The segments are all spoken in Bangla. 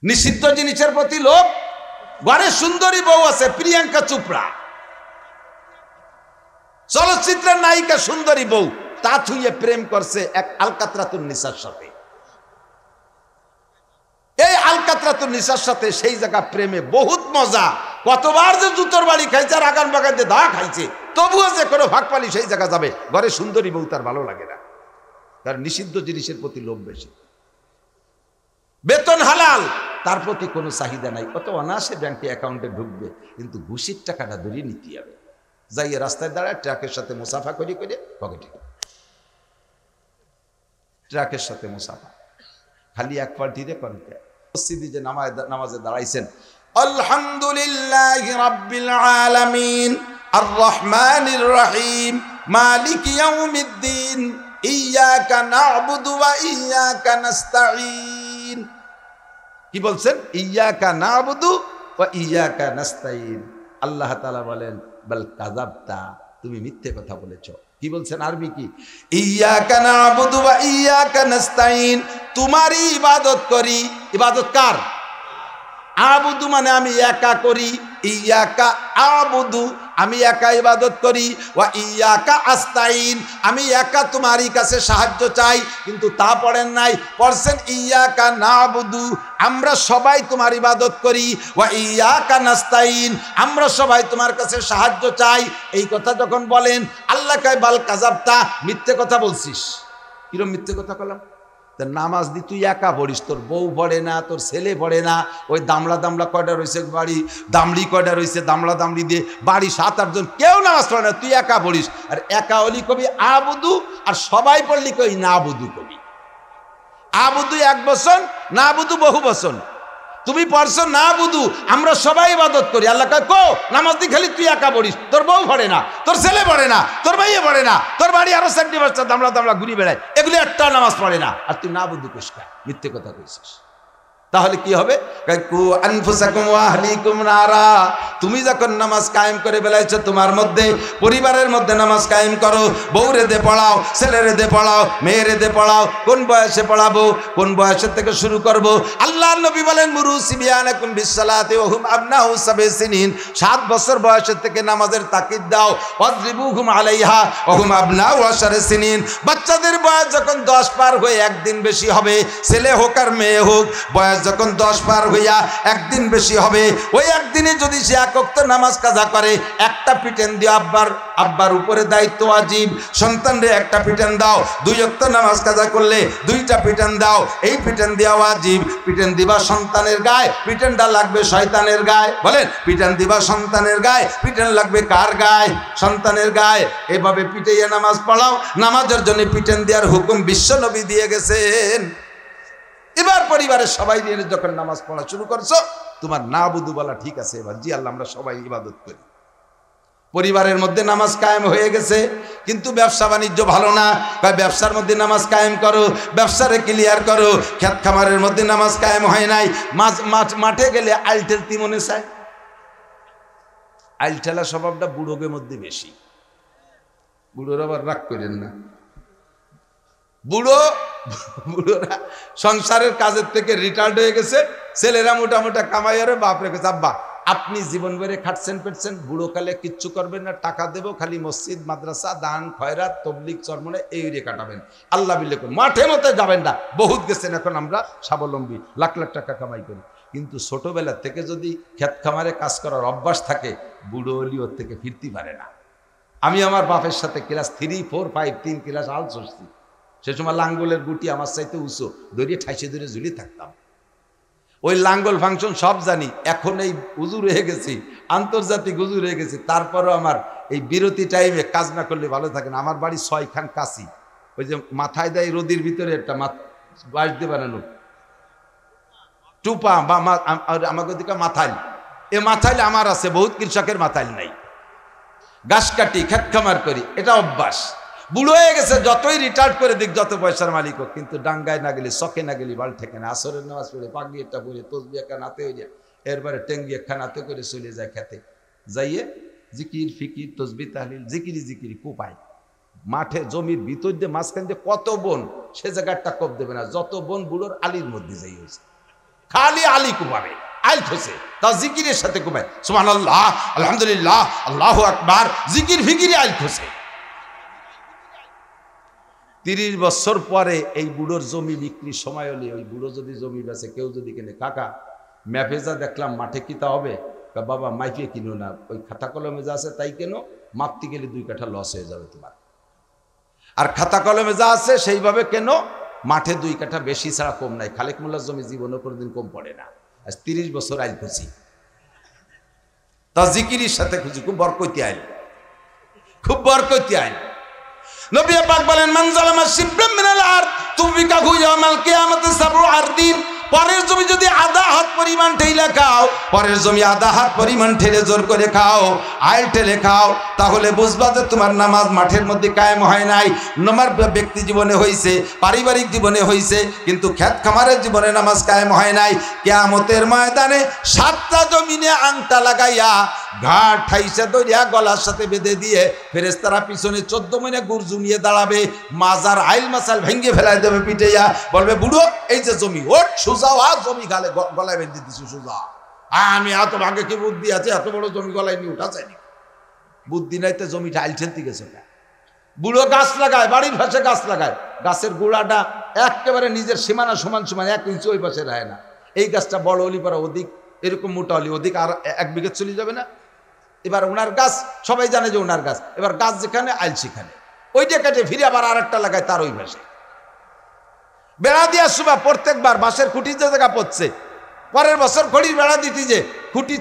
নিষিদ্ধ জিনিসের প্রতি লোভ। ঘরে সুন্দরী বউ আছে, প্রিয়াঙ্কা চোপড়া, চলচ্চিত্রের নায়িকা সুন্দরী বউ, তা থুইয়ে প্রেম করছে এক আলকাতরাতুন নিসার সাথে। এই আলকাতরাতুন নিসার সাথে সেই জায়গা প্রেমে বহুত মজা। কতবার যে জুতোর বাড়ি খাইছে আর আগান বাগান দিয়ে দা খাইছে, তবুও যে কোনো ভাগ পালি সেই জায়গা যাবে। ঘরে সুন্দরী বউ তার ভালো লাগে না, তার নিষিদ্ধ জিনিসের প্রতি লোভ বেশি। বেতন হালাল, তার প্রতি কোনো চাহিদা নাই, কত অনায়াসে ব্যাংকে অ্যাকাউন্টে ঢুকবে, কিন্তু ঘুষির টাকাটা ধরিয়ে নিতে হবে। যাইয়ে রাস্তায় দাঁড়ায় ট্রাকের সাথে মুসাফা করে করে পকেটে, ট্রাকের সাথে মুসাফা, খালি এক পাল্টিতে কনকে। মসজিদে যে নামাজে দাঁড়াইছেন, আলহামদুলিল্লাহি রাব্বিল আলামিন আর রহমানির রহিম মালিক ইয়াউমিদ্দিন ইয়্যাকা না'বুদু ওয়া ইয়্যাকা নাস্তাঈন। কি বলছেন? ইয়্যাকা না'বুদু ওয়া ইয়্যাকা নাস্তাঈন। আল্লাহ তাআলা বলেন বাল কাযাবতা, তুমি মিথ্যে কথা বলেছো। কি বলছেন? আরবি কি? ইয়্যাকা না'বুদু ওয়া ইয়্যাকা নাস্তাঈন, তোমারই ইবাদত করি। ইবাদত কার? আবুদু মানে আমি একা করি, ইয়াকা আবুদু আমি একা ইবাদত করি, ওয়া ইয়াকা আস্তাইন আমি একা তোমারই কাছে সাহায্য চাই। কিন্তু তা পড়েন নাই, পড়ছেন ইয়াকা নাবুদু আমরা সবাই তোমার ইবাদত করি, ওয়া ইয়াকা নাস্তাইন আমরা সবাই তোমার কাছে সাহায্য চাই। এই কথা যখন বলেন, আল্লাহ কয় বাল কাযাবতা, মিথ্যে কথা বলছিস। কিরম মিথ্যে কথা বললাম? নামাজ দি তুই একা পড়িস, তোর বউ পড়ে না, তোর ছেলে পড়ে না, ওই দামলা দামলা কয়টা রয়েছে বাড়ি, দামড়ি কয়টা রয়েছে, দামলা দামড়ি দিয়ে বাড়ি 7-8 জন, কেউ নামাজ পড়ে না, তুই একা পড়িস। আর একা হলি কবি আবুদু, আর সবাই পড়লি কই না আবুদু কবি। আবুদু এক বচন, না আবুদু বহু বচন। তুমি পড়ছো না বুধু আমরা সবাই ইবাদত করি। আল্লাহ কয় কো নামাজ দি খালি তুই একা পড়িস, তোর বউ পড়ে না, তোর ছেলে পড়ে না, তোর ভাইয়ে পড়ে না, তোর বাড়ি আরো 4টি বাচ্চা দামলা দামলা ঘুরি বেড়ায়, এগুলি একটা নামাজ পড়ে না, আর তুই না বুধু কইস কা? মিথ্যে কথা কইছিস। তাহলে কি হবে? কু আনফুসাকুম ওয়া আহলিকুম নারা, তুমি যখন নামাজ কায়েম করে বেলাইছো, তোমার মধ্যে পরিবারের মধ্যে নামাজ কায়েম করো। বউরে দে পড়াও, ছেলেরে দে পড়াও, মেয়েরে দে পড়াও। কোন বয়সে পড়াবো, কোন বয়সের থেকে শুরু করব? আল্লাহর নবী বলেন মুরু সিবিয়ানাকুম বিসসালাতি ওয়া হুম আবনাউ 7 সিনিন, 7 বছর বয়সের থেকে নামাজের তাকিদ দাও। ওয়াজরিবুহুম আলাইহা ওয়া হুম আবনাউ 10 সিনিন, বাচ্চাদের বয়স যখন 10 পার হয়ে একদিন বেশি হবে, ছেলে হোক আর মেয়ে হোক, বয়স যখন 10 পার হইয়া একদিন বেশি হবে, ওই একদিনে যদি সে এক ওয়াক্ত নামাজ কাজা করে, একটা পিটেন দিও। আব্বার উপরে দায়িত্ব ওয়াজিব, সন্তানরে একটা পিটেন দাও। 2 ওয়াক্ত নামাজ কাজা করলে 2টা পিটেন দাও, এই পিটেন দেওয়া ওয়াজিব। পিটেন দিবা সন্তানের গায়ে, পিটেনটা লাগবে শয়তানের গায়ে। বলেন, পিটেন দিবা সন্তানের গায়ে, পিটেন লাগবে কার গায়ে? সন্তানের গায়ে। এভাবে পিটাইয়া নামাজ পড়াও। নামাজের জন্য পিটেন দেওয়ার হুকুম বিশ্ব নবী দিয়ে গেছেন। এবার পরিবারের সবাই নিয়ে যখন নামাজ পড়া শুরু করছো, তোমার না বুধু বলা ঠিক আছে। এবার জি আল্লাহ আমরা সবাই ইবাদত করি। পরিবারের মধ্যে নামাজ কায়েম হয়ে গেছে, কিন্তু ব্যবসা বাণিজ্য ভালো না। ব্যবসার মধ্যে নামাজ কায়েম করো, ব্যবসারে ক্লিয়ার করো। ক্ষেত খামারের মধ্যে নামাজ কায়েম হয় নাই, মাঠে গেলে আইল ঠেলতি মনে চায়। আইল ঠেলা স্বভাবটা বুড়োদের মধ্যে বেশি। বুড়োরা আবার রাগ করেন না, বুড়োরা সংসারের কাজের থেকে রিটায়ার্ড হয়ে গেছে, ছেলেরা মোটামোটা কামাই আর বাপ রেখেছে। আব্বা আপনি জীবন ভরে খাটছেন পেটছেন, বুড়োকালে কিচ্ছু করবেন না, টাকা দেবো খালি মসজিদ মাদ্রাসা দান খয়রাত তবলিগ চরমনে এই রে কাটাবেন, আল্লাহ বিল্লে মাঠে মতে যাবেন না। বহুত গেছেন, এখন আমরা স্বাবলম্বী, লাখ লাখ টাকা কামাই করি। কিন্তু ছোটবেলা থেকে যদি ক্ষেত খামারে কাজ করার অভ্যাস থাকে, বুড়ো হলি ওর থেকে ফিরতে পারে না। আমি আমার বাপের সাথে ক্লাস 3, 4, 5 3 ক্লাস আল চড়ছি। সে সময় লাঙ্গলের গুটি আমার চাইতে উঁচু, দড়িয়ে ঠাইসে ধরে ঝুলি থাকতাম। ওই লাঙ্গল ফাংশন সব জানি। এখন এই উজুর হয়ে গেছি, আন্তর্জাতিক উজুর হয়ে গেছি, তারপরও আমার এই বিরতি টাইমে কাজ না করলে ভালো থাকে না। আমার বাড়ি 6 খান কাশি, ওই যে মাথায় দেয় রোদির ভিতরে একটা বাঁশ দিয়ে বানানো টুপা বা আমাকে দিকে মাথাইল, এ মাথাইল আমার আছে, বহুত কৃষকের মাথাইল নাই। গাছ কাটি খেত খামার করি, এটা অভ্যাস। বুড়ো হয়ে গেছে, যতই রিটায়ার্ড করে দিক, যত পয়সার মালিক হোক, কিন্তু ডাঙ্গায় না গেলে, চকে না গেলে বাল ঠেকে না। আসরের নামাজ পড়ে পাগড়ি একটা পরে তসবি একটা নাতে হয়ে যায়, এরপরে টেঙ্গি একটা নাতে করে চলে যায় খেতে। যাইয়ে জিকির ফিকির তসবি তাহলিল জিকিরি কোপায়। মাঠে জমির ভিতর দিয়ে মাঝখান দিয়ে কত বন, সে জায়গায় একটা কোপ দেবে না। যত বন বুড়োর আলির মধ্যে যাই হয়েছে। খালি আলী কুমাবে আইল খসে, তা জিকিরের সাথে কুমায় সুবহানাল্লাহ, আলহামদুলিল্লাহ, আল্লাহু আকবার, জিকির ফিকিরে আইল খসে। 30 বছর পরে এই বুড়োর জমি বিক্রির সময় হলে ওই বুড়ো যদি জমি বেচে, কেউ যদি কিনে, কাকা ম্যাপে যা দেখলাম মাঠে কিতা হবে, বাবা মাইপে কিনো না, ওই খাতা কলমে যা আছে তাই কেন, মাপতে গেলে 2 কাঠা লস হয়ে যাবে তোমার। আর খাতা কলমে যা আছে সেইভাবে কেন, মাঠে 2 কাঠা বেশি ছাড়া কম নাই। খালেক মোল্লার জমি জীবনে কোনোদিন কম পড়ে না। আজ 30 বছর আইল খুঁজি, তা জিকিরের সাথে খুঁজি, খুব বরকতি আইল, খুব বরকতি আইল। নবী পাক বলেন, মান যালামা শিবরাম মিনাল আরদ তুবিকাহু ইয়াউমাল কিয়ামাতি সাবউ আরদিন। পরের জমি যদি আধা হাত পরিমাণ ঠেলে খাও, পরের জমি আধা হাত পরিমাণ ঠেলে জোর করে খাও, আইল ঠেলে খাও, তাহলে বুঝবা যে তোমার নামাজ মাঠের মধ্যে কায়েম হয় নাই। তোমার ব্যক্তি জীবনে হইছে, পারিবারিক জীবনে হইছে, কিন্তু খেত খামারের জীবনে নামাজ কায়েম হয় নাই। কিয়ামতের ময়দানে 7টা জমিনে আংটা লাগাইয়া ঘাট ঠাইসা দইয়া গলার সাথে বেঁধে দিয়ে ফেরেশতারা পিছনে 14 মহিনা গুরজু নিয়ে দাঁড়াবে, মাজার আইল মাসাল ভেঙ্গে ফেলাই দেবে পিটাইয়া, বলবে বুড়ো এই যে জমি ওঠ সোজা, জমি গালে গলায় বেঁধে দিছি সোজা। আমি এত ভাগে কি বুদ্ধি আছে, এত বড় জমি গলায় নিয়ে উঠা যায়নি, বুদ্ধি নাইতে জমিটা আইল ঠেলতে গেছে। বুড়ো গাছ লাগায়, বাড়ির পাশে গাছ লাগায়, গাছের গোড়াটা একেবারে নিজের সীমানা সমান সমান 1 ইঞ্চি ওই পাশে রায় না। এই গাছটা বড় হলি পরে ওদিক, এরকম মোটা হলি ওদিক আর 1 বিঘা চলে যাবে না। এবার ওনার গাছ সবাই জানে যে ওনার গাছ, এবার গাছ যেখানে আইল সেখানে, ওইটা কেটে ফিরে আবার আরেকটা লাগায় তার ওই পাশে। বেড়া দিয়া শুবা প্রত্যেকবার বাঁশের খুঁটি যে জায়গা পড়ছে, পরের বছর খড়ির বেড়া দিতে যে খুঁটি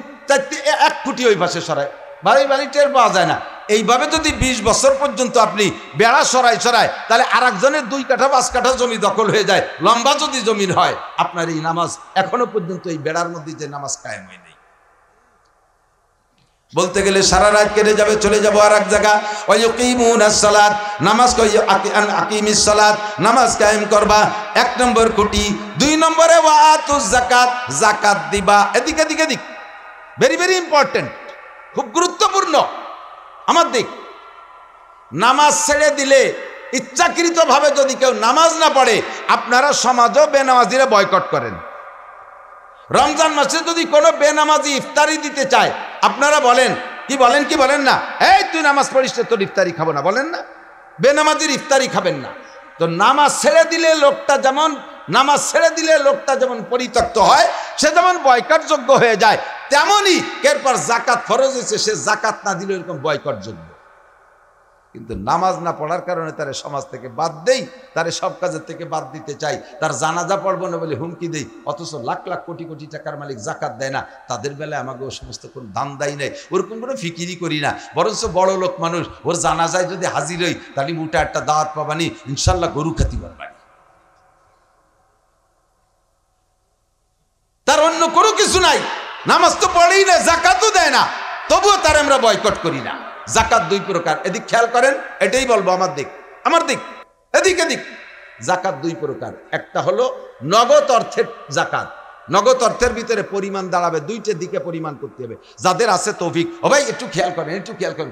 1 খুঁটি ওই পাশে সরায়, বাড়ি টের পাওয়া যায় না। এইভাবে যদি 20 বছর পর্যন্ত আপনি বেড়া সরাই তাহলে আরেকজনের 2 কাঠা 5 কাঠা জমি দখল হয়ে যায়। লম্বা যদি জমিন হয়, আপনার এই নামাজ এখনো পর্যন্ত এই বেড়ার মধ্যে যে নামাজ কায়েম হয় নাই। বলতে গেলে সারা রাত কেটে যাবে, চলে যাবো আর এক জায়গা। ওয়ায়ুকিমুনাস সালাত, নামাজ আকিমিস সালাত, নামাজ কায়েম করবা, 1 নম্বর খুঁটি। 2 নম্বরে ওয়াতুজ যাকাত, যাকাত দিবা। এদিক ভেরি ভেরি ইম্পর্টেন্ট, খুব গুরুত্বপূর্ণ আমার দিক। নামাজ ছেড়ে দিলে ইচ্ছাকৃতভাবে যদি কেউ নামাজ না পড়ে, আপনারা সমাজও বেনামাজিরা বয়কট করেন। রমজান মাসে যদি কোনো বেনামাজি ইফতারি দিতে চায়, আপনারা বলেন কি বলেন না, এই তুই নামাজ পড়িস না, তোর ইফতারি খাবো না, বলেন না? বেনামাজির ইফতারি খাবেন না। তো নামাজ ছেড়ে দিলে লোকটা যেমন পরিত্যক্ত হয়, সে যেমন বয়কটযোগ্য হয়ে যায়, তেমনই এরপর জাকাত ফরজ হয়েছে, সে জাকাত না দিলে এরকম বয়কটযোগ্য। কিন্তু নামাজ না পড়ার কারণে তারে সমাজ থেকে বাদ দেই, তারে সব কাজের থেকে বাদ দিতে চাই, তার জানাজা পড়বো না বলে হুমকি দেই, অথচ লাখ লাখ কোটি কোটি টাকার মালিক জাকাত দেয় না। তাদের বেলায় আমাকে ও সমস্ত কোনো দান দেয় নাই, ওরকম কোনো ফিকিরই করি না। বরঞ্চ বড় লোক মানুষ, ওর জানাজায় যদি হাজির হই, তাহলে মোটা একটা দাওয়াত পাবানি, ইনশাল্লাহ গরু খাতি পারবানি। তার অন্য কোনো কিছু নাই, নামাজ তো পড়েই না, জাকাতও দেয় না, তবুও তার আমরা বয়কট করি না। জাকাত 2 প্রকার, এদিক খেয়াল করেন, এটাই বলবো আমার দিক, এদিক। জাকাত 2 প্রকার, একটা হলো নগদ অর্থের জাকাত। নগদ অর্থের ভিতরে পরিমাণ দাঁড়াবে, 2টে দিকে পরিমাণ করতে হবে। যাদের আছে তৌফিক, ও ভাই একটু খেয়াল করেন,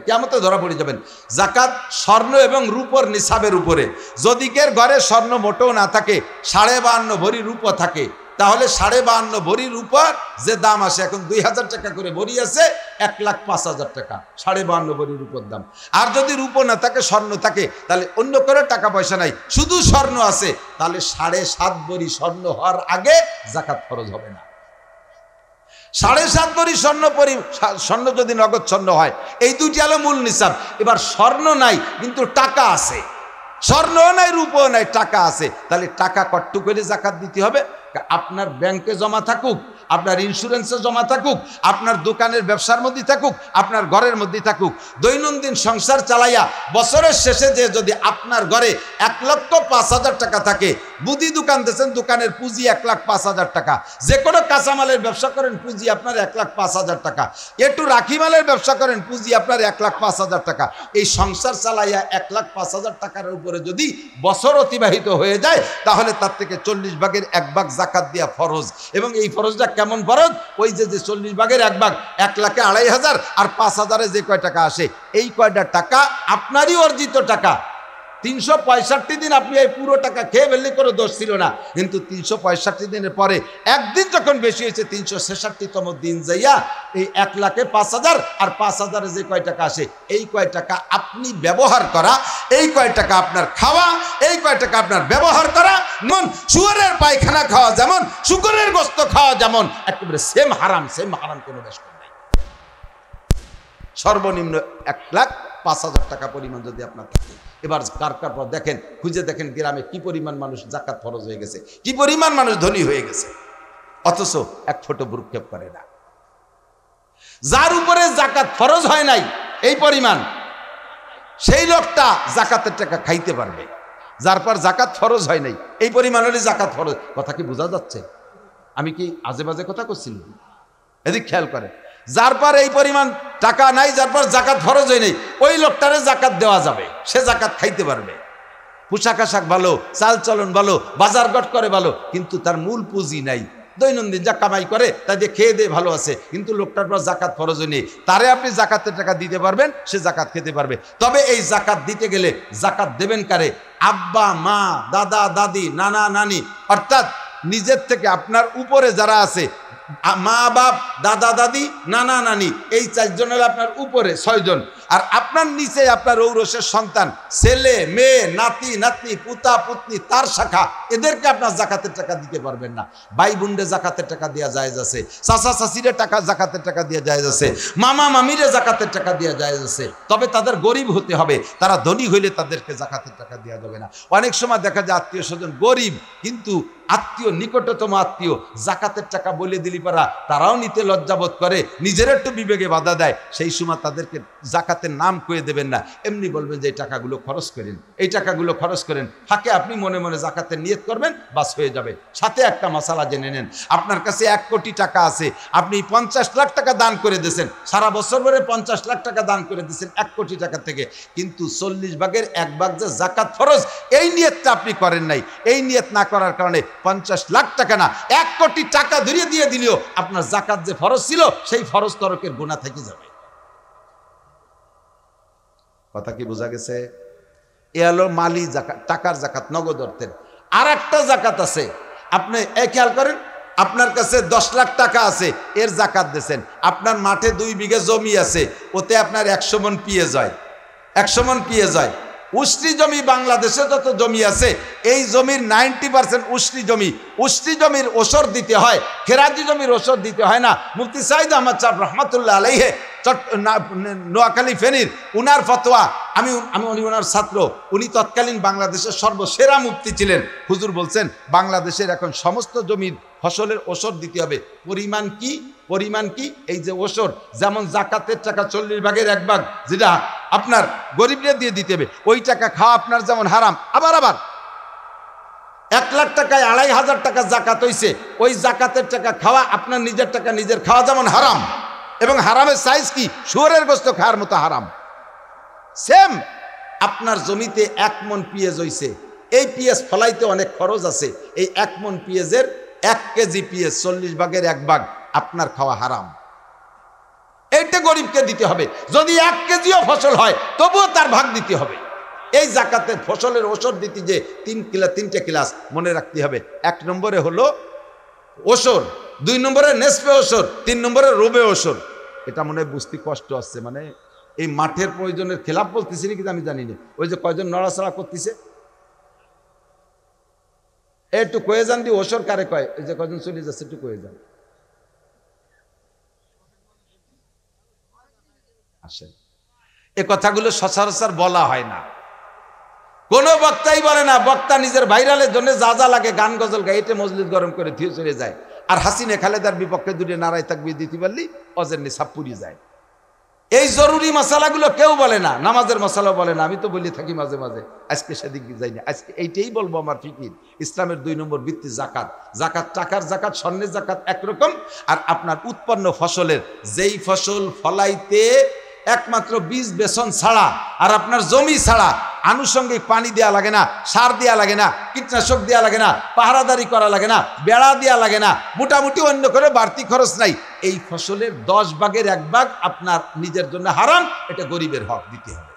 কিয়ামতে ধরা পড়ে যাবেন। জাকাত স্বর্ণ এবং রূপর নিসাবের উপরে। যদি কের ঘরে স্বর্ণ মোটেও না থাকে, 52.5 ভরি রূপও থাকে, তাহলে 52.5 ভরির উপর যে দাম আসে, এখন 2000 টাকা করে ভরি আছে, 1,05,000 টাকা 52.5 ভরির উপর দাম। আর যদি রূপ না থাকে, স্বর্ণ থাকে, তাহলে অন্য করে টাকা পয়সা নাই, শুধু স্বর্ণ আছে, তাহলে 7.5 ভরি স্বর্ণ হওয়ার আগে জাকাত ফরজ হবে না। 7.5 ভরি স্বর্ণ যদি নগদ স্বর্ণ হয়, এই 2টি হলো মূল নিসাব। এবার স্বর্ণ নাই কিন্তু টাকা আছে, স্বর্ণও নাই রূপও নাই, টাকা আছে, তাহলে টাকা কট্টু করে জাকাত দিতে হবে। আপনার ব্যাংকে জমা থাকুক, আপনার ইন্স্যুরেন্সে জমা থাকুক, আপনার দোকানের ব্যবসার মধ্যে থাকুক, আপনার ঘরের মধ্যে থাকুক, দৈনন্দিন সংসার চালাইয়া বছরের শেষে যে যদি আপনার ঘরে 1,05,000 টাকা থাকে, বুদ্ধি দোকান দিয়েছেন, দোকানের পুঁজি 1,05,000 টাকা, যে কোনো কাঁচামালের ব্যবসা করেন, পুঁজি আপনার 1,05,000 টাকা, একটু রাখিমালের ব্যবসা করেন, পুঁজি আপনার 1,05,000 টাকা, এই সংসার চালাইয়া 1,05,000 টাকার উপরে যদি বছর অতিবাহিত হয়ে যায়, তাহলে তার থেকে 40 ভাগের 1 ভাগ জাকাত দেয়া ফরজ। এবং এই ফরজটা কেমন ফরজ? ওই যে 40 ভাগের 1 ভাগ, 1,02,500, আর 5,000-এ যে কয় টাকা আসে, এই কয়টা টাকা আপনারই অর্জিত টাকা। 365 দিন আপনি এই পুরো টাকা খেয়ে ফেললে কোনো দোষ ছিল না, কিন্তু 365 দিনের পরে একদিন যখন বেশি হয়েছে 366তম দিন যাইয়া এই 1,05,000 আর 5,000 যে কয় টাকা আসে এই কয় টাকা আপনি ব্যবহার করা, এই কয় টাকা আপনার খাওয়া, এই কয় টাকা আপনার ব্যবহার করা, যেমন শুয়োরের পায়খানা খাওয়া যেমন, শুকরের গোশত খাওয়া যেমন, একেবারে সেম হারাম কোনো বেশ কম নাই। সর্বনিম্ন 1,05,000 টাকা পরিমাণ যদি আপনার থাকে, এবার কার পর দেখেন, খুঁজে দেখেন গ্রামে কি পরিমাণ মানুষ জাকাত ফরজ হয়ে গেছে, কি পরিমাণ মানুষ ধনী হয়ে গেছে, অথচ এক ছোট ভ্রুক্ষেপ করে না। যার উপরে জাকাত ফরজ হয় নাই এই পরিমাণ, সেই লোকটা জাকাতের টাকা খাইতে পারবে। যার পর জাকাত ফরজ হয় নাই এই পরিমাণেরই জাকাত ফরজ। কথা কি বোঝা যাচ্ছে? আমি কি আজে বাজে কথা করছিলাম? এদিক খেয়াল করে, যার পর এই পরিমাণ টাকা নাই, যার পর জাকাত ফরজ হয় নাই, ওই লোকটারে জাকাত দেওয়া যাবে, সে জাকাত খাইতে পারবে। পোশাক আশাক ভালো, চাল চলন ভালো, বাজার ঘাট করে ভালো, কিন্তু তার মূল পুঁজি নাই, দৈনন্দিন যা কামাই করে তা দিয়ে খেয়ে দিয়ে ভালো আছে, কিন্তু লোকটার পর জাকাত ফরজ নেই, তারে আপনি জাকাতের টাকা দিতে পারবেন, সে জাকাত খেতে পারবে। তবে এই জাকাত দিতে গেলে জাকাত দেবেন কারে? আব্বা মা, দাদা দাদি, নানা নানি, অর্থাৎ নিজের থেকে আপনার উপরে যারা আছে, মা বাপ, দাদা দাদি, নানা নানি, এই 4 জন হলো আপনার উপরে 6 জন, আর আপনার নিচে আপনার ঔরসের সন্তান, ছেলে মেয়ে, নাতি নাতনি, পুতা পুতনি, তার শাখা, এদেরকে আপনার জাকাতের টাকা দিতে পারবেন না। ভাই বোনরে জাকাতের টাকা দেওয়া জায়েজ আছে, চাচা চাচিরে টাকা জাকাতের টাকা দেওয়া জায়েজ আছে, মামা মামিরে জাকাতের টাকা দেওয়া জায়েজ আছে, তবে তাদের গরিব হতে হবে, তারা ধনী হইলে তাদেরকে জাকাতের টাকা দেওয়া যাবে না। অনেক সময় দেখা যায় আত্মীয় স্বজন গরিব, কিন্তু আত্মীয়, নিকটতম আত্মীয় জাকাতের টাকা বলে দিলি পারা তারাও নিতে লজ্জাবোধ করে, নিজের একটু বিবেকে বাধা দেয়, সেই সময় তাদেরকে জাকাতের নাম কয়ে দেবেন না, এমনি বলবেন যে এই টাকাগুলো খরচ করেন, এই টাকাগুলো খরচ করেন, ফাঁকে আপনি মনে মনে জাকাতের নিয়ত করবেন, বাস হয়ে যাবে। সাথে একটা মশালা জেনে নেন, আপনার কাছে 1 কোটি টাকা আছে, আপনি 50 লাখ টাকা দান করে দিয়েছেন, সারা বছর ধরে 50 লাখ টাকা দান করে দিয়েছেন 1 কোটি টাকা থেকে, কিন্তু 40 ভাগের 1 ভাগ যে জাকাত ফরজ, এই নিয়তটা আপনি করেন নাই। এই নিয়ত না করার কারণে 50 লাখ টাকা না, 1 কোটি টাকা ধরিয়ে দিয়ে দিলেও আপনার জাকাত যে ফরজ ছিল সেই ফরজ তরকের গুনাহ থেকে যাবে। কথা কি বোঝা গেছে? এ হলো মালি জাকাত, টাকার জাকাত, নগদ অর্থের। আর একটা জাকাত আছে, আপনি খেয়াল করেন, আপনার কাছে 10 লাখ টাকা আছে, এর জাকাত দিয়েছেন, আপনার মাঠে 2 বিঘা জমি আছে, ওতে আপনার 100 মণ পিএজ হয়, 100 মণ পিএজ হয়। উষ্টি জমি, বাংলাদেশে যত জমি আছে এই জমির 90% উষ্টি জমি, উষ্টি জমির ওসর দিতে হয়, খেরাজি জমির ওসর দিতে হয় না। মুফতি সাইদ আহমদ সাহেব রহমতুল্লাহ আলাইহে নোয়াখালী ফেনীর, উনার ফতোয়া, আমি ওনার ছাত্র, উনি তৎকালীন বাংলাদেশের সর্বসেরা মুফতি ছিলেন। হুজুর বলছেন বাংলাদেশের এখন সমস্ত জমির ফসলের ওসর দিতে হবে। পরিমাণ কি? পরিমাণ কি? এই যে ওসর, যেমন জাকাতের টাকা 40 ভাগের 1 ভাগ যেটা আপনার গরিবরা দিয়ে দিতে হবে, ওই টাকা খাওয়া আপনার যেমন হারাম, আবার 1 লাখ টাকায় 2,500 টাকা জাকাত হইছে, ওই জাকাতের টাকা খাওয়া আপনার নিজের টাকা নিজের খাওয়া যেমন হারাম, এবং হারামের সাইজ কি? শুয়োরের গোশত খাওয়ার মতো হারাম। সেম আপনার জমিতে 1 মণ পিঁয়াজ হইছে, এই পিঁয়াজ ফলাইতে অনেক খরচ আছে, এই 1 মণ পিঁয়াজের 1 কেজি পিঁয়াজ 40 ভাগের 1 ভাগ আপনার খাওয়া হারাম, এইটা গরিবকে দিতে হবে। যদি 1 কেজিও ফসল হয় তবুও তার ভাগ দিতে হবে। এই জাকাতের ফসলের ওসর দিতে যে 3টে ক্লাস মনে রাখতে হবে। 1 নম্বরে হলো ওসর, 2 নম্বরে নেসফে ওসর, 3 নম্বরে রুবে ওসর। এটা মনে বুঝতে কষ্ট আসছে, মানে এই মাঠের প্রয়োজনের খেলাফ বলতেছি নাকি আমি জানি না। ওই যে কয়জন নড়াচড়া করতেছে, একটু কয়ে যান দি ওসর কারে কয়, এই যে কয়জন চলে যাচ্ছে একটু কয়ে যান। আসেন, এ কথাগুলো সচরাচর বলা হয় না, কোনো বক্তাই বলে না। বক্তা নিজের ভাইরালের জন্য যা যা লাগে গান গজল গাই, এটা মজলিস গরম করে থিয়ে চলে যায়। আর হাসিনে খালেদার বিপক্ষে 2 নারায় তাকবীর দিতে পারলি অজেরনি সাপ পুড়িয়ে যায়। এই জরুরি মশালাগুলো কেউ বলে না, নামাজের মশালা বলে না। আমি তো বলি থাকি মাঝে মাঝে, আজকে সেদিক যাই না, আজকে এইটাই বলবো। আমার ফিকির, ইসলামের 2 নম্বর ভিত্তি জাকাত। জাকাত টাকার জাকাত, স্বর্ণের জাকাত একরকম, আর আপনার উৎপন্ন ফসলের, যেই ফসল ফলাইতে একমাত্র বীজ বেসন ছাড়া আর আপনার জমি ছাড়া আনুষঙ্গিক পানি দেওয়া লাগে না, সার দেওয়া লাগে না, কীটনাশক দেওয়া লাগে না, পাহারাদারি করা লাগে না, বেড়া দেওয়া লাগে না, মোটামুটি অন্য করে বাড়তি খরচ নাই, এই ফসলের 10 ভাগের 1 ভাগ আপনার নিজের জন্য হারাম, এটা গরিবের হক দিতে হবে।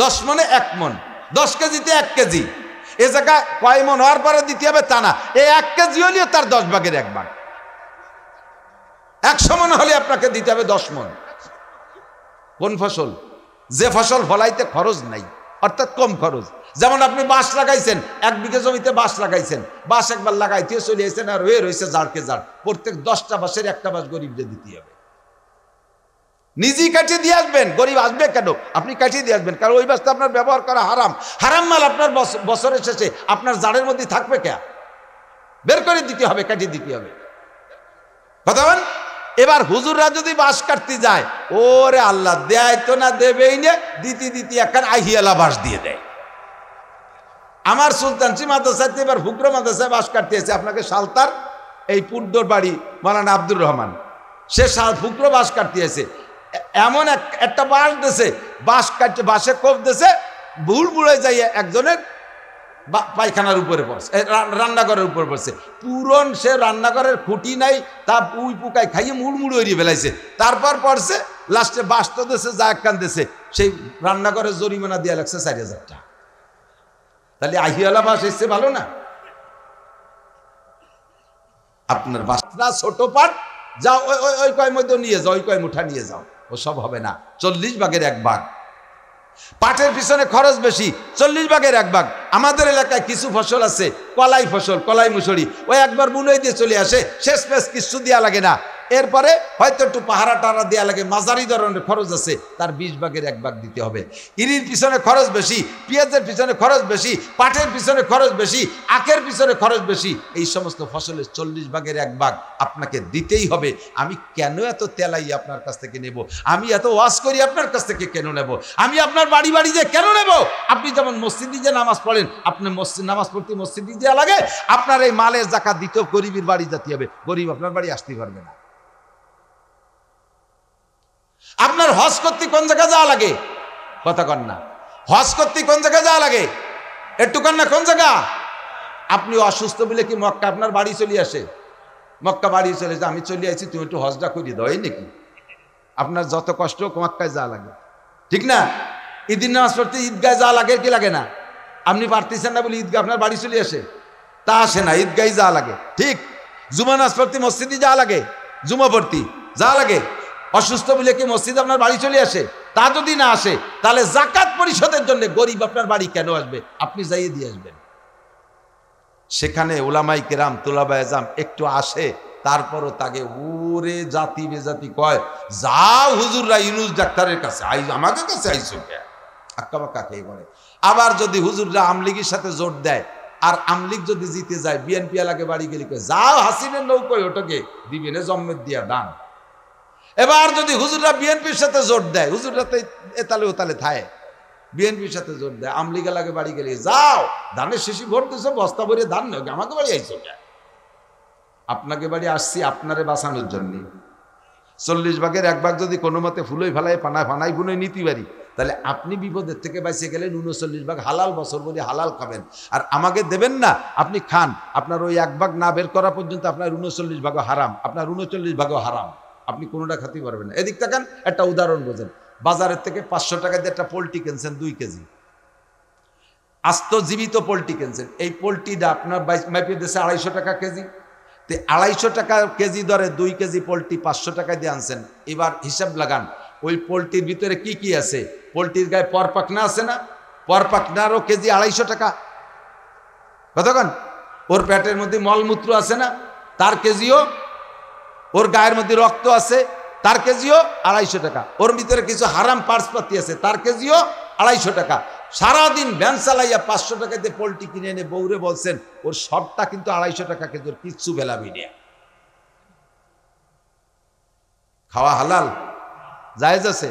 10 মনে 1 মন, 10 কেজিতে 1 কেজি। এ জায়গায় কয় মন হওয়ার পরে দিতে হবে তা না, এই 1 কেজি হলেও তার 10 ভাগের 1 ভাগ। 100 মন হলে আপনাকে দিতে হবে 10 মন। কোন ফসল? যে ফসল ফলাইতে খরচ নাই, অর্থাৎ কম খরচ। যেমন আপনি বাঁশ লাগাইছেন, 1 বিঘা জমিতে বাঁশ লাগাইছেন, বাঁশ একবার লাগাইতে চলে আসছেন আর হয়ে রয়েছে জাড়কে জাড়। প্রত্যেক 10টা বাঁশের 1টা বাঁশ গরিবকে দিতে হবে। নিজেই কাটিয়ে দিয়ে আসবেন, গরিব আসবে কেন? আপনি কাটিয়ে দিয়ে আসবেন, কারণ ওই বাঁশটা আপনার ব্যবহার করা হারাম। হারাম মাল আপনার বছরের শেষে আপনার জাড়ের মধ্যে থাকবে কে? বের করে দিতে হবে, কাটিয়ে দিতে হবে। কথা বলেন। এবার হুজুররা যদি বাঁশ কাটতে যায়, ওরে আল্লাহ, দেয় তো না, দেবেই না, দিতে দিতে একখান আহিয়ালা বাঁশ দিয়ে দেয়। আমার সুলতানসি মাদ্রাসাতে এবার ফুকরো মাদ্রাসায় বাঁশ কাটতে এসে, আপনাকে সালতার এই পুড্ডোর বাড়ি মাওলানা আব্দুর রহমান, সে ফুকরো বাঁশ কাটতে এসে এমন একটা বাঁশ দিয়েছে, বাঁশ কাটতে বাঁশে কোপ দিয়েছে, ভুল বুড়ে যাইয়ে একজনের পায়খানার উপরে পড়ছে, রান্নাঘরের উপরে পড়ছে। পুরন সে রান্নাঘরের খুঁটি নাই, তা পুই পুকায় খাইয়ে মুড়মুড় হইয়ে ফেলাইছে। তারপর পড়ছে, লাস্টে বাঁশ তো দিয়েছে, যা এক কান দিয়েছে, সেই রান্নাঘরের জরিমানা দিয়ে লাগছে 4000 টাকা। তাহলে আহিওয়ালা বাঁশ এসছে ভালো না? আপনার বাঁশটা ছোট পাট, যাও ওই কয় মধ্যে নিয়ে যাও, ওই কয় মুঠা নিয়ে যাও, ও সব হবে না। 40 ভাগের 1 ভাগ। পাটের পিছনে খরচ বেশি, 40 ভাগের 1 ভাগ। আমাদের এলাকায় কিছু ফসল আছে, কলাই ফসল, কলাই মুসুরি, ওই একবার বুনই দিয়ে চলে আসে, শেষ পেশ কিছু দেওয়া লাগে না। এরপরে হয়তো একটু পাহারা টাহারা দেওয়া লাগে, মাঝারি ধরনের খরচ আছে, তার 20 ভাগের 1 ভাগ দিতে হবে। ইরির পিছনে খরচ বেশি, পেঁয়াজের পিছনে খরচ বেশি, পাটের পিছনে খরচ বেশি, আখের পিছনে খরচ বেশি। এই সমস্ত ফসলের 40 ভাগের 1 ভাগ আপনাকে দিতেই হবে। আমি কেন এত তেলাই আপনার কাছ থেকে নেব? আমি এত ওয়াজ করি আপনার কাছ থেকে কেন নেব? আমি আপনার বাড়ি বাড়ি যে কেন নেব? আপনি যেমন মসজিদে যে নামাজ পড়েন, আপনি নামাজ পড়তে মসজিদে দেওয়া লাগে, আপনার এই মালের জাকাত দিতেও গরিবের বাড়ি যেতে হবে। গরিব আপনার বাড়ি আসতে পারবে না। আপনার হজ করতে কোন জায়গায় যাওয়া লাগে? কথা কন না। হজ করতে কোন জায়গায় যাওয়া লাগে? একটু কন না, কোন জায়গা? আপনি অসুস্থ বলে কি মক্কা আপনার বাড়ি চলে আসে? মক্কা বাড়ি চলে যায়, আমি চলে আসছি, তুমি একটু হজটা করিয়ে দাও, এই নাকি? আপনার যত কষ্ট মক্কায় যাওয়া লাগে, ঠিক না? ঈদের নামাজ পড়তে ঈদগায় যাওয়া লাগে কি লাগে না? আপনি পারতেছেন না বলে ঈদগাহ আপনার বাড়ি চলে আসে? তা আসে না, ঈদগায় যাওয়া লাগে, ঠিক? জুমা নামাজ পড়তে মসজিদে যাওয়া লাগে, জুমা পড়তে যাওয়া লাগে। অসুস্থ বলে কি মসজিদ আপনার বাড়ি চলে আসে? তা যদি না আসে, তাহলে জাকাত পরিশোধের জন্য গরিব আপনার বাড়ি কেন আসবে? আপনি যাইয়ে দিয়ে আসবেন। সেখানে উলামাই কেরাম, তুলাবায়ে জাম একটু আসে, তারপরও তাকে ওরে জাতি বেজাতি কয়, যাও হুজুররা ইউনুস ডাক্তারের কাছে, আমাদের কাছে আইসো কে? আক্কা বাক্কা খেয়ে বলে। আবার যদি হুজুররা আমলিগের সাথে জোট দেয়, আর আমলিগ যদি জিতে যায়, বিএনপি এলাকে বাড়ি গেলে কয়, যাও হাসিনের নৌকোয় ওটাকে দিবেন জম্মের দিয়া দান। এবার যদি হুজুররা বিএনপির সাথে জোট দেয়, হুজুররা তো এতালে ওতালে থায়, বিএনপির সাথে জোট দেয়, আমলিগ এলাকে বাড়ি গেলে, যাও ধানের শেষি ভোট দিছো, বস্তা ভরে ধান নেই, আমাকে বাড়ি আইসো কে? আপনাকে বাড়ি আসছি আপনারে বাঁচানোর জন্য। 40 ভাগের 1 ভাগ যদি কোনো মতে ফুলোই ফেলায় ফানাই ফুনোই নিতে পারি, তাহলে আপনি বিপদের থেকে বাঁচে গেলেন। 39 ভাগ হালাল, বছর বলে হালাল খাবেন, আর আমাকে দেবেন না, আপনি খান। আপনার ওই 1 ভাগ না বের করা পর্যন্ত আপনার 39 ভাগও হারাম, আপনার 39 ভাগও হারাম, আপনি কোনোটা খাতেই পারবেন না। এদিক থাকেন, একটা উদাহরণ বোঝেন। বাজারের থেকে 500 টাকা দিয়ে একটা পোলট্রি কিনছেন 2 কেজি, আস্ত জীবিত পোলট্রি কিনছেন। এই পোলট্রিটা আপনার মাইপে দিয়েছে 250 টাকা কেজি। 250 টাকা কেজি দরে 2 কেজি পোলট্রি 500 টাকা দিয়ে আনছেন। এবার হিসাব লাগান, ওই পোলট্রির ভিতরে কি কি আছে? পোলট্রির গায়ে পরপাকনা আছে না? পরপাকনারও কেজি 250 টাকা। কতক্ষণ? ওর পেটের মধ্যে মলমূত্র আছে না, তার কেজিও। ওর গায়ের মধ্যে রক্ত আছে, তার কেজিও 250 টাকা। ওর ভিতরে কিছু হারাম পার্সপাতি আছে, তার কেজিও 250 টাকা। সারাদিন ভ্যান চালাইয়া 500 টাকা দিয়ে পোলট্রি কিনে এনে বউরে বলছেন, ওর সবটা কিন্তু 250 টাকা কেজি, কিচ্ছু বেলাবি না। খাওয়া হালাল, জায়েজ আছে।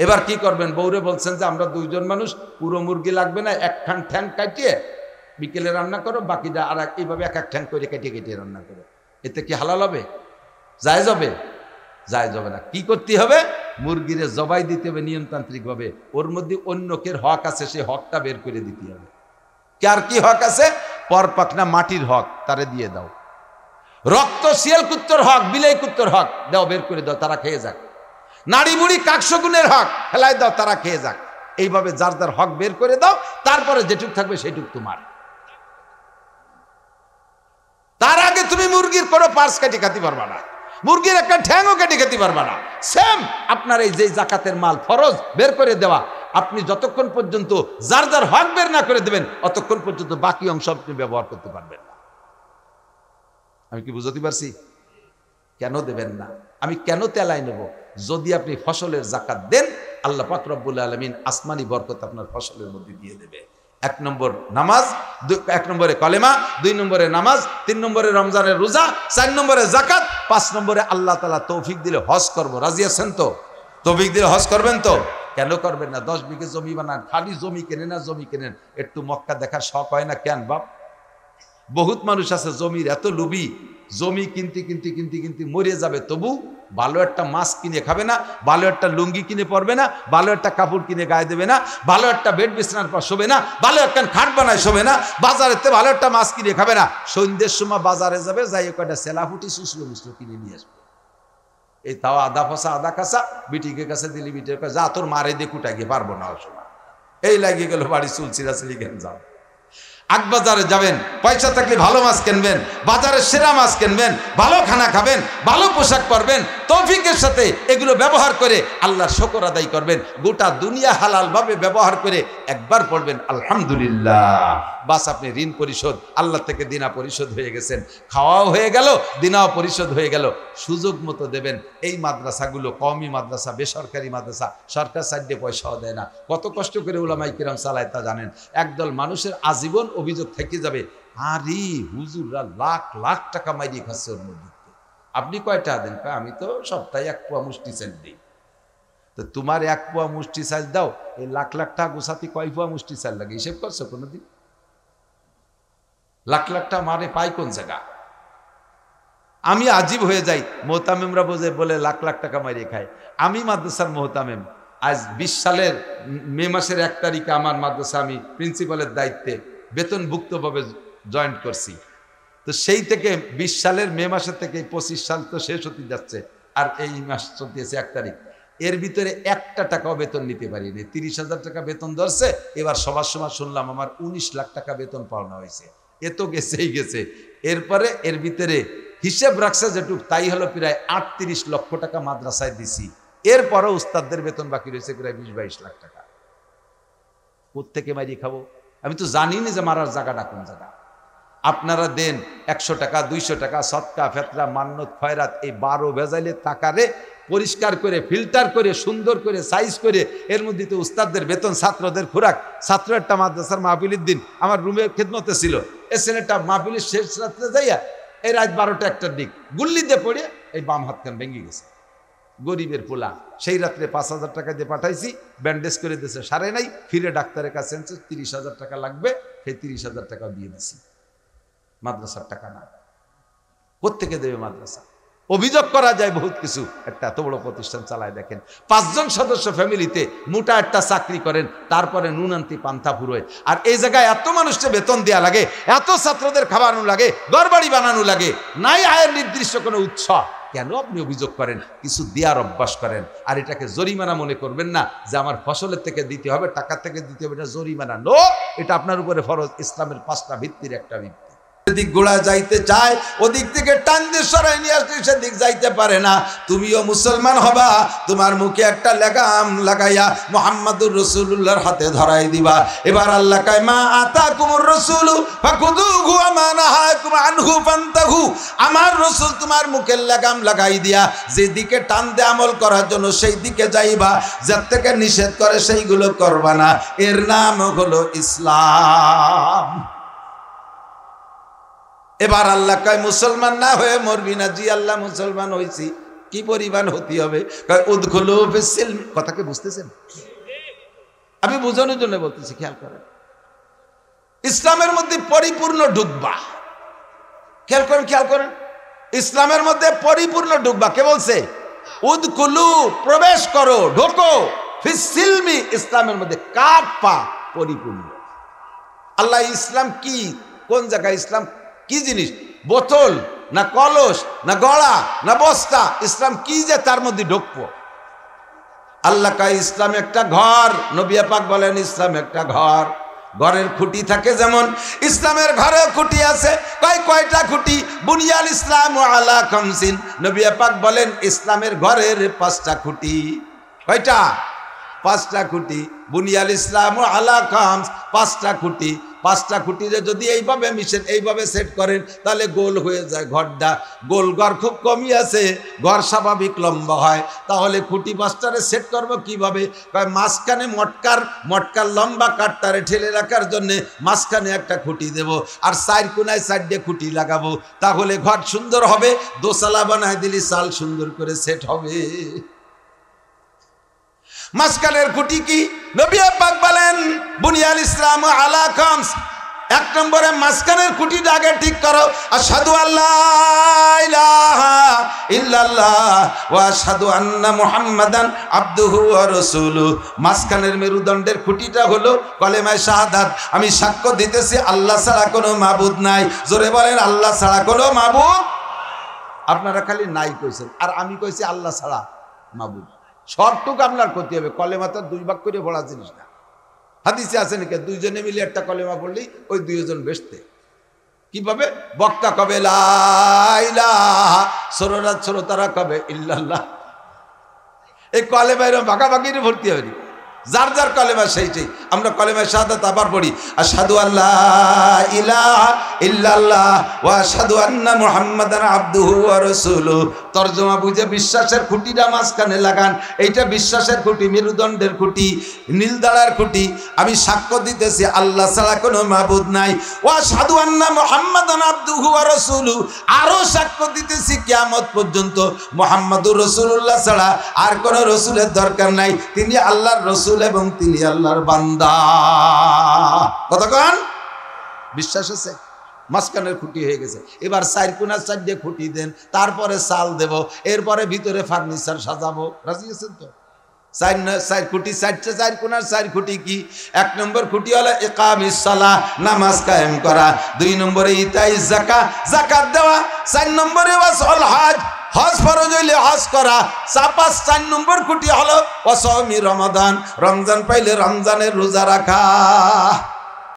এবার কি করবেন? বউরে বলছেন যে আমরা 2 জন মানুষ, পুরো মুরগি লাগবে না, 1 খান ঠ্যাং কাটিয়ে বিকেলে রান্না করো, বাকিটা আর এইভাবে 1 ঠ্যাং করে কেটে রান্না করো। এতে কি হালাল হবে? জায়েজ হবে? জায়েজ হবে না। কি করতে হবে? মুরগিরে জবাই দিতে হবে নিয়মতান্ত্রিক ভাবে। ওর মধ্যে অন্য কের হক আছে, সেই হকটা বের করে দিতে হবে। কার কি হক আছে? পরপাকনা মাটির হক, তারে দিয়ে দাও। রক্ত শিয়াল কুত্তর হক, বিলাই কুত্তর হক, দাও বের করে দাও, তারা খেয়ে যাক। নারী বুড়ি কাকশগুনের হক, ফেলাই দাও, তারা খেয়ে যাক। এইভাবে যার যার হক বের করে দাও, তারপরে যেটুক থাকবে সেটুক তোমার। তার আগে তুমি মুরগির কোনো পার্স কেটে খেতে পারবা না, মুরগির একটা ঠ্যাংও কেটে খেতে পারবা না। সেম আপনার এই যে জাকাতের মাল ফরজ বের করে দেওয়া, আপনি যতক্ষণ পর্যন্ত যার যার হক বের না করে দেবেন অতক্ষণ পর্যন্ত বাকি অংশ আপনি ব্যবহার করতে পারবেন না। আমি কি বুঝতে পারছি? কেন দেবেন না? আমি কেন তেলাই নেব? যদি আপনি ফসলের জাকাত দেন, আল্লাহ পাক রব্বুল আলামিন আসমানি বরকত আপনার ফসলের মধ্যে দিয়ে দেবে। 1 নম্বর নামাজ, 1 নম্বরে কলেমা, 2 নম্বরে নামাজ, 3 নম্বরে রমজানের রোজা, 4 নম্বরে জাকাত, 5 নম্বরে আল্লাহ তাআলা তৌফিক দিলে হজ করব। রাজি আছেন তো? তৌফিক দিলে হজ করবেন তো? কেন করবেন না? 10 বিঘে জমি বানান, খালি জমি কেনেন না জমি কেনেন, একটু মক্কা দেখার শখ হয় না কেন বাপ? বহুত মানুষ আছে জমির এত লুবি, জমি কিনতে কিনতে কিনতে কিনতে মরে যাবে, তবু ভালো একটা মাছ কিনে খাবে না, ভালো একটা লুঙ্গি কিনে পরবে না, ভালো একটা কাপড় কিনে গায়ে দেবে না, ভালো একটা বেড বিছানার পর শোবে না, ভালো একটা খাট বানায় শোবে না, বাজারেতে ভালো একটা মাছ কিনে খাবে না। সন্ধ্যের সময় বাজারে যাবে, যাই কয়টা সেলাফুটি শুষ্লো মুসলো কিনে নিয়ে আসবে। এই তাও আদা ফসা আদা কাঁচা, বিটিকে কাছে দিলি, বিটের কাছে যা তোর মারে দিয়ে কুটা গিয়ে পারবো না সময়, এই লাগিয়ে গেল বাড়ি চুল চিরাচিলি কেন যাও। আগবাজারে যাবেন, পয়সা থাকলে ভালো মাছ কিনবেন, বাজারের সেরা মাছ কিনবেন, ভালো খানা খাবেন, ভালো পোশাক পরবেন, তৌফিকের সাথে এগুলো ব্যবহার করে আল্লাহর শুকর আদায় করবেন। গোটা দুনিয়া হালাল ভাবে ব্যবহার করে একবার পড়বেন আলহামদুলিল্লাহ, বাস আপনি ঋণ পরিশোধ, আল্লাহ থেকে দিনা পরিশোধ হয়ে গেছেন, খাওয়াও হয়ে গেল, দিনাও পরিশোধ হয়ে গেল। সুযোগ মতো দেবেন। এই মাদ্রাসাগুলো কওমি মাদ্রাসা, বেসরকারি মাদ্রাসা, সরকার সাইডে পয়সাও দেয় না, কত কষ্ট করে উলামায়ে কিরাম চালায় তা জানেন। একদল মানুষের আজীবন অভিযোগ থেকে যাবে, আরে হুজুররা লাখ লাখ টাকা মাইরিয়ে খাচ্ছে ওর মধ্যে, আপনি কয়টা দেন? আমি তো সপ্তাহে 1 পোয়া মুষ্টি চাল দিই। তো তোমার 1 পোয়া মুষ্টি চাল দাও, এই লাখ লাখ টাকা গোছাতে কয় পোয়া মুষ্টি চাল লাগে? হিসেব করছো কোনোদিন? লাখ লাখ টাকা মারে পাই কোন জায়গা? আমি আজীব হয়ে যাই, মোহতামেমরা বলে লাখ লাখ টাকা মারিয়ে খায়। আমি মাদ্রাসার মোহতামেম, আজ 20 সালের মে মাসের 1 তারিখে আমার মাদ্রাসা আমি প্রিন্সিপালের দায়িত্বে বেতনভুক্তভাবে জয়েন করছি। তো সেই থেকে 20 সালের মে মাসের থেকে 25 সাল তো শেষ হতে যাচ্ছে, আর এই মাস চলতেছে 1 তারিখ, এর ভিতরে 1টা টাকাও বেতন নিতে পারিনি। 30,000 টাকা বেতন ধরছে, এবার সবার সময় শুনলাম আমার 19 লাখ টাকা বেতন পাওনা হয়েছে। এ তো গেছেই গেছে। এরপরে এর ভিতরে হিসেব রাখছে যেটুক, তাই হলো প্রায় 38 লক্ষ টাকা মাদ্রাসায় দিছি। এরপরও উস্তাদদের বেতন বাকি রয়েছে প্রায় 20-22 লাখ টাকা। কোত্থেকে মারিয়ে খাবো? আমি তো জানি না যে মারার জায়গাটা কোন জায়গা। আপনারা দেন 100 টাকা, 200 টাকা, সদকা, ফেতরা, মান্নত, খয়রাত, এই 12 ভেজাইলে টাকারে পরিষ্কার করে ফিল্টার করে সুন্দর করে সাইজ করে, এর মধ্যে তো উস্তাদদের বেতন, ছাত্রদের খোরাক। ছাত্র একটা মাদ্রাসার মাহফিলের দিন আমার রুমে খেদমতে ছিল, এই ছেলেটা মাহফিলের শেষ রাত্রে যাইয়া এই রাত 12টা 1টার দিক গুল্লি দিয়ে পড়ে এই বাম হাত কান ভেঙে গেছে। গরিবের পোলা, সেই রাত্রে 5,000 টাকা দিয়ে পাঠাইছি, ব্যান্ডেজ করে দিয়েছে, সারে নাই। ফিরে ডাক্তারের কাছে 30,000 টাকা লাগবে, সেই 30,000 টাকা দিয়ে দিছি। মাদ্রাসার টাকা না, কোত্থেকে দেবে মাদ্রাসা? অভিযোগ করা যায় বহুত কিছু। একটা এত বড় প্রতিষ্ঠান চালায় দেখেন, 5 জন সদস্য ফ্যামিলিতে মোটা একটা চাকরি করেন, তারপরে নুন আনতে পান্থা ফুরোয়। আর এই জায়গায় এত মানুষকে বেতন দেওয়া লাগে, এত ছাত্রদের খাওয়ানো লাগে, ঘরবাড়ি বানানো লাগে, নাই আয়ের নির্দিষ্ট কোনো উৎস। কেন আপনি অভিযোগ করেন? কিছু দেওয়ার অভ্যাস করেন। আর এটাকে জরিমানা মনে করবেন না যে আমার ফসলের থেকে দিতে হবে, টাকা থেকে দিতে হবে, এটা জরিমানা নো, এটা আপনার উপরে ফরজ। ইসলামের 5টা ভিত্তির একটা ভিত্তি। দিক গোড়া যাইতে চায়, ওদিক থেকে টান দিয়ে সরাই নিয়ে আসতে সেদিক যাইতে পারে না। তুমিও মুসলমান হবা, তোমার মুখে একটা লাগাম লাগাইয়া মুহাম্মাদুর রাসূলুল্লাহর হাতে ধরাই দিবা। এবার আল্লাহ কয়, মা আতাকুমুর রাসূলু ফাখুযুহু ওয়া মা নাহাকুম আনহু ফান্তাহু। আমার রাসূল তোমার মুখের লাগাম লাগাই দিয়া যেদিকে টান দিয়ে আমল করার জন্য সেই দিকে যাইবা, যার থেকে নিষেধ করে সেইগুলো করবা না। এর নাম হলো ইসলাম। এবার আল্লাহ কয়, মুসলমান না হয়ে মরবি না? জি আল্লাহ, মুসলমান হইছি। কি পরিমাণ হতে হবে? কয় উদখুলু ফিস-সিলম। কথাকে বুঝতেছেন? আমি বোঝানোর জন্য বলতেছি, খেয়াল করেন। ইসলামের মধ্যে পরিপূর্ণ ঢুকবা। খেয়াল করেন, খেয়াল করেন, ইসলামের মধ্যে পরিপূর্ণ ঢুকবা। কে বলছে? উদখুলু, প্রবেশ করো, ঢোকো, ফিস-সিলমি, ইসলামের মধ্যে কাফা, পরিপূর্ণ। আল্লাহ ইসলাম কি, কোন জায়গায় ইসলাম কি জিনিস? বোতল না কলস না গড়া না বস্তা? ইসলাম কি যে তার মধ্যে ঢুকবো? আল্লাহ কয় ইসলাম একটা ঘর, নবী পাক বলেন ইসলাম একটা ঘর। ঘরের খুঁটি থাকে যেমন, ইসলামের ঘরে খুঁটি আছে। কয়টা খুঁটি? বুনিয়াল ইসলাম আলা খামসিন। নবী পাক বলেন ইসলামের ঘরের 5টা খুঁটি। কয়টা? 5টা খুঁটি। বুনিয়াল ইসলাম আলা খামস, 5টা খুঁটি। 5টা খুঁটিরে যদি এইভাবে সেট করেন তাহলে গোল হয়ে যায় ঘরটা। গোল ঘর খুব কমই আছে, ঘর স্বাভাবিক লম্বা হয়। তাহলে খুঁটি 5টারে সেট করবো কিভাবে? মাঝখানে মটকার লম্বা কাঠটারে ঠেলে রাখার জন্যে মাঝখানে একটা খুঁটি দেব, আর 4 কোনায় 4টে খুঁটি লাগাবো। তাহলে ঘর সুন্দর হবে। দোসালা বানায় দিলি চাল সুন্দর করে সেট হবে। মাঝখানের খুঁটি কি? নবী পাক বলেন বুনিয়াল ইসলাম আলা খামস। 1 নম্বরে মাঝখানের খুঁটিটা আগে ঠিক করো। আশহাদু আল্লা ইলাহা ইল্লাল্লাহ ওয়া আশহাদু আন্না মুহাম্মাদান আবদুহু ওয়া রাসূলুহু। মাঝখানের মেরুদণ্ডের খুঁটিটা হলো কলেমায়ে শাহাদাত। আমি সাক্ষ্য দিতেছি আল্লাহ ছাড়া কোনো মাবুদ নাই। জোরে বলেন আল্লাহ ছাড়া কোনো মাবুদ। আপনারা খালি নাই কইছেন, আর আমি কইছি আল্লাহ ছাড়া মাবুদ। শর্টটুকু আপনার করতে হবে। কলেমা তো 2 ভাগ করে পড়া জিনিস না। হাদিসে আছে নাকি 2 জনে মিলে একটা কলেমা পড়লেই ওই 2 জন বেসতে। কিভাবে? বক্তা কবে লা ইলাহা, শ্রোতারা কবে ইল্লাল্লাহ। এই কলেমা এরকম ভাগাভাগিরে ভর্তি হবে। যার যার কলেমা সেইটাই। আমরা কলেমায়ে শাহাদাত আবার পড়ি, আশহাদু আল্লা ইলাহা ইল্লাল্লাহ ওয়া আশহাদু আন্না মুহাম্মাদান আবদুহু ওয়া রাসূলুহু। তরজমা বুঝে বিশ্বাসের খুঁটিটা মাঝখানে লাগান। এইটা বিশ্বাসের খুঁটি, মেরুদণ্ডের খুঁটি, নীলদাড়ার খুঁটি। আমি সাক্ষ্য দিতেছি আল্লাহ ছাড়া কোনো মাবুদ নাই। ওয়া আশহাদু আন্না মুহাম্মাদান আবদুহু ওয়া রাসূলুহু। আরো সাক্ষ্য দিতেছি কিয়ামত পর্যন্ত মুহাম্মাদুর রাসূলুল্লাহ ছাড়া আর কোনো রাসূলের দরকার নাই। তিনি আল্লাহর রাসূল এবং তিনি আল্লাহর বান্দা। কতক্ষণ বিশ্বাস আছে? মাঝখানের খুঁটি হয়ে গেছে। এবার 4 কোনা 4টে খুঁটি দেন, তারপরে চাল দেব, এরপরে ভিতরে ফার্নিচার সাজাবো। রাজি আছেন তো? 4 খুঁটি, 4 কোনার 4 খুঁটি কি? 1 নম্বর খুঁটি হলো ইকামিস সালাহ, নামাজ কায়েম করা। 2 নম্বরে ইতাইজ যাকাত, যাকাত দেওয়া। 4 নম্বরে ওয়াসল হজ, হজ ফরজ হইলে হজ করা। 4 নম্বর খুঁটি হলো ওয়াসমি রমাদান, রমজান পাইলে রমজানের রোজা রাখা।